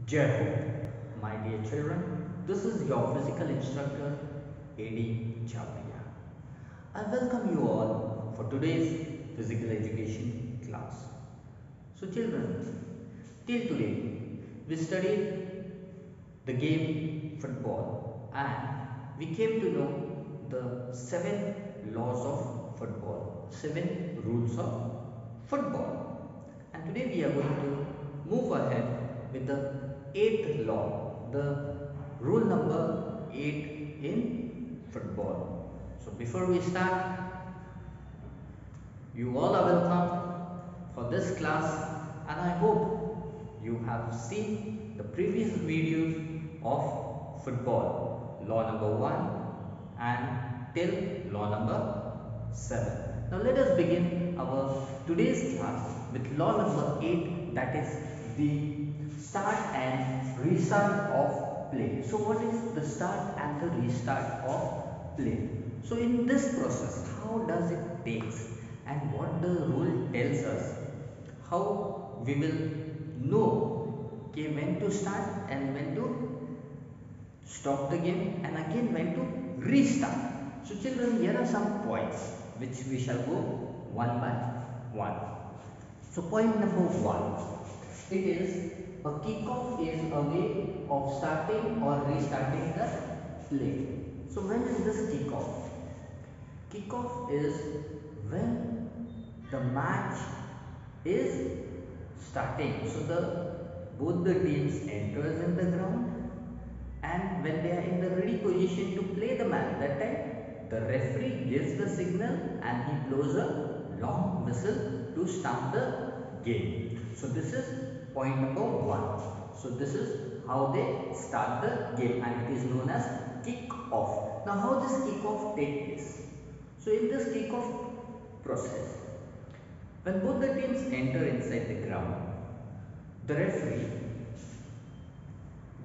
Jai Ho, my dear children. This is your physical instructor, A.D. Chawriya. I welcome you all for today's physical education class. So, children, till today we studied the game football and we came to know the 7 laws of football, 7 rules of football. And today we are going to move ahead with the 8th law, the rule number 8 in football. So before we start, you all are welcome for this class and I hope you have seen the previous videos of football, law number 1 and till law number 7. Now let us begin our today's class with law number 8, that is the start and restart of play. So what is the start and the restart of play? So in this process, how does it takes and what the rule tells us, how we will know okay, when to start and when to stop the game and again when to restart. So children, here are some points which we shall go one by one. So point number 1, it is a kickoff is a way of starting or restarting the play. So when is this kickoff? Kickoff is when the match is starting. So the both the teams enters in the ground and when they are in the ready position to play the match, that time the referee gives the signal and he blows a long whistle to start the game. So this is point number 1. So this is how they start the game and it is known as kick off. Now how this kick off takes place? So in this kick off process, when both the teams enter inside the ground, the referee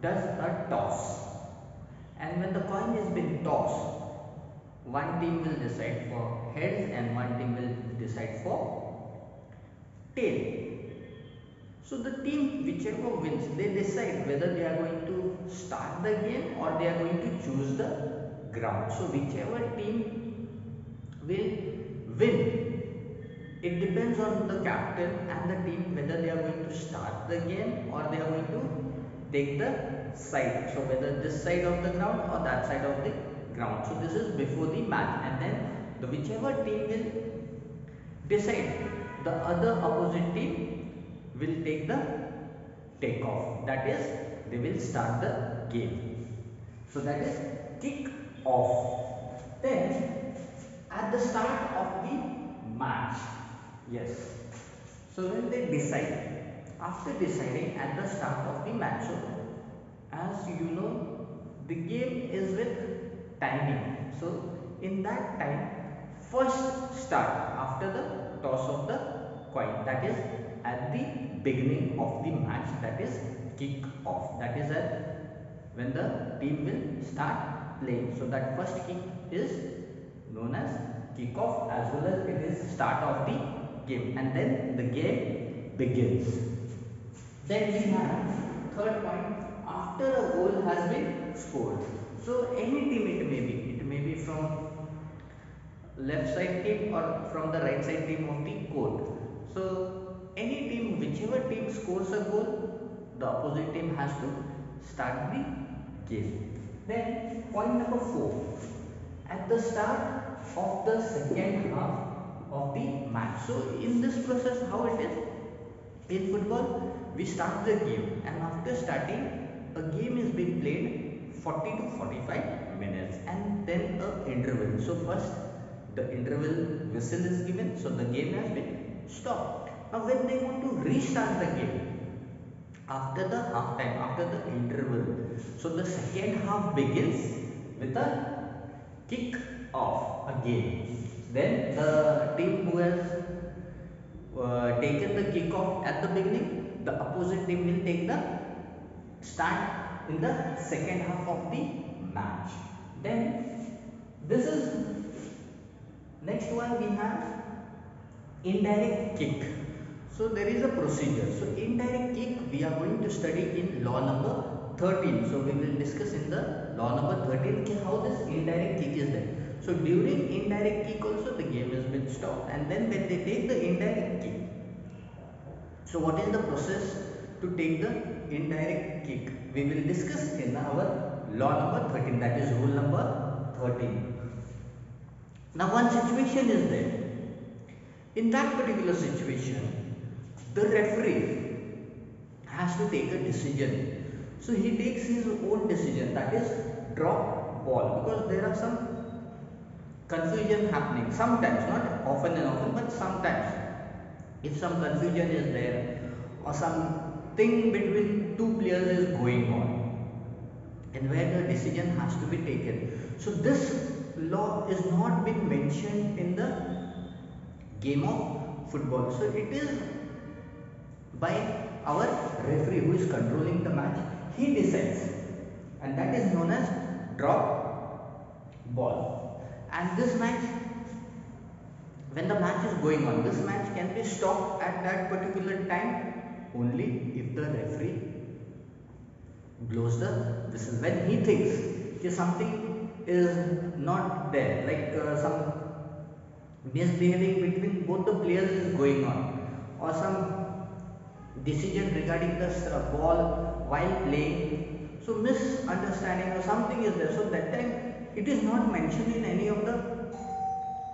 does a toss, and when the coin has been tossed, one team will decide for heads and one team will decide for tail. So the team whichever wins, they decide whether they are going to start the game or they are going to choose the ground. So whichever team will win, it depends on the captain and the team whether they are going to start the game or they are going to take the side. So whether this side of the ground or that side of the ground. So this is before the match and then the whichever team will decide, the other opposite team will take the takeoff. That is, they will start the game. So that is kick off. Then at the start of the match, yes. So when they decide, after deciding at the start of the match, so as you know, the game is with timing. So in that time, first start after the toss of the coin, that is at the beginning of the match, that is kick off, that is at when the team will start playing. So that first kick is known as kick off as well as it is start of the game and then the game begins. Then we have third point, after a goal has been scored. So any team it may be from left side team or from the right side team of the court. So any team, whichever team scores a goal, the opposite team has to start the game. Then point number 4, at the start of the second half of the match. So in this process, how it is in football, we start the game and after starting, a game is being played 40 to 45 minutes and then a interval. So first the interval whistle is given, so the game has been stopped. Now when they want to restart the game after the half time, after the interval, so the second half begins with a kick off again. Then the team who has taken the kick off at the beginning, the opposite team will take the start in the second half of the match. Then this is next one, we have indirect kick. So there is a procedure. So indirect kick we are going to study in law number 13. So we will discuss in the law number 13 how this indirect kick is there. So during indirect kick also the game has been stopped, and then when they take the indirect kick, so what is the process to take the indirect kick? We will discuss in our law number 13, that is rule number 13. Now one situation is there. In that particular situation, the referee has to take a decision. So he takes his own decision, that is drop ball, because there are some confusion happening sometimes, not often and often, but sometimes. If some confusion is there or something between two players is going on, and where the decision has to be taken. So this law is not been mentioned in the game of football. So it is by our referee who is controlling the match. He decides, and that is known as drop ball. And this match, when the match is going on, this match can be stopped at that particular time only if the referee blows the whistle. When he thinks that something is not there, like some misbehaving between both the players is going on, or some decision regarding the ball while playing, so misunderstanding or something is there, so that time it is not mentioned in any of the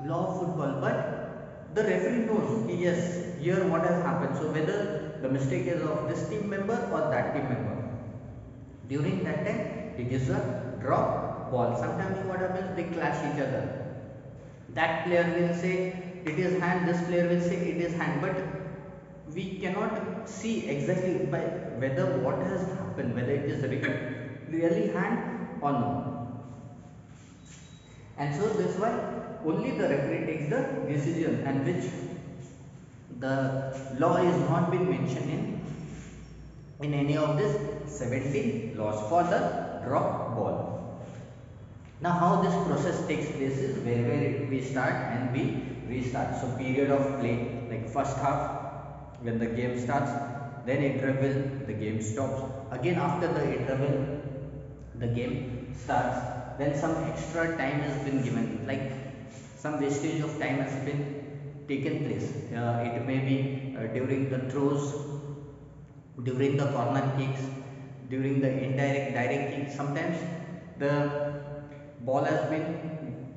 law of football, but the referee knows, yes, here what has happened, so whether the mistake is of this team member or that team member, during that time he gives a drop ball. Sometimes what happens, they clash each other. That player will say it is hand, this player will say it is hand, but we cannot see exactly by whether what has happened, whether it is really hand or not. And so that's why only the referee takes the decision, and which the law is not been mentioned in any of this 17 laws for the drop ball. Now how this process takes place is where we start and we restart. So period of play, like first half when the game starts, then interval, the game stops. Again after the interval, the game starts. Then some extra time has been given, like some wastage of time has been taken place. It may be during the throws, during the corner kicks, during the indirect direct kicks. Sometimes the ball has been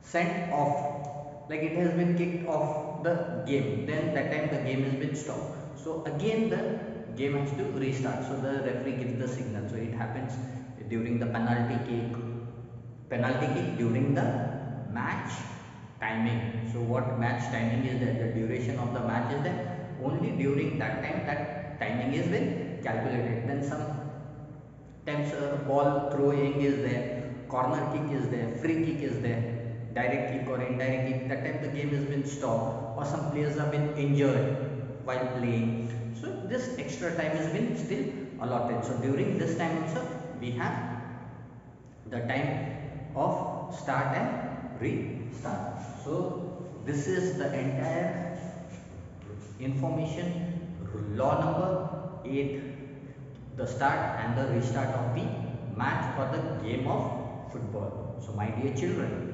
sent off, like it has been kicked off the game, then that time the game has been stopped, so again the game has to restart. So the referee gives the signal. So it happens during the penalty kick during the match timing. So what match timing is that the duration of the match is that only during that time that timing is been calculated. Then sometimes ball throwing is there, corner kick is there, free kick is there, direct kick or indirect kick, that time the game has been stopped, or some players have been injured while playing, so this extra time has been still allotted. So during this time also we have the time of start and restart. So this is the entire information, law number 8, the start and the restart of the match for the game of football. So my dear children,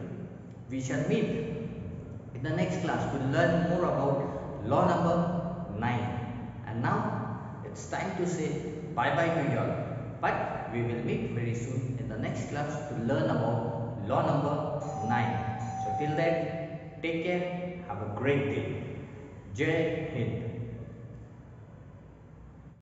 we shall meet in the next class to learn more about law number 9. And now it's time to say bye bye to you all. But we will meet very soon in the next class to learn about law number 9. So till then, take care, have a great day. Jai Hind.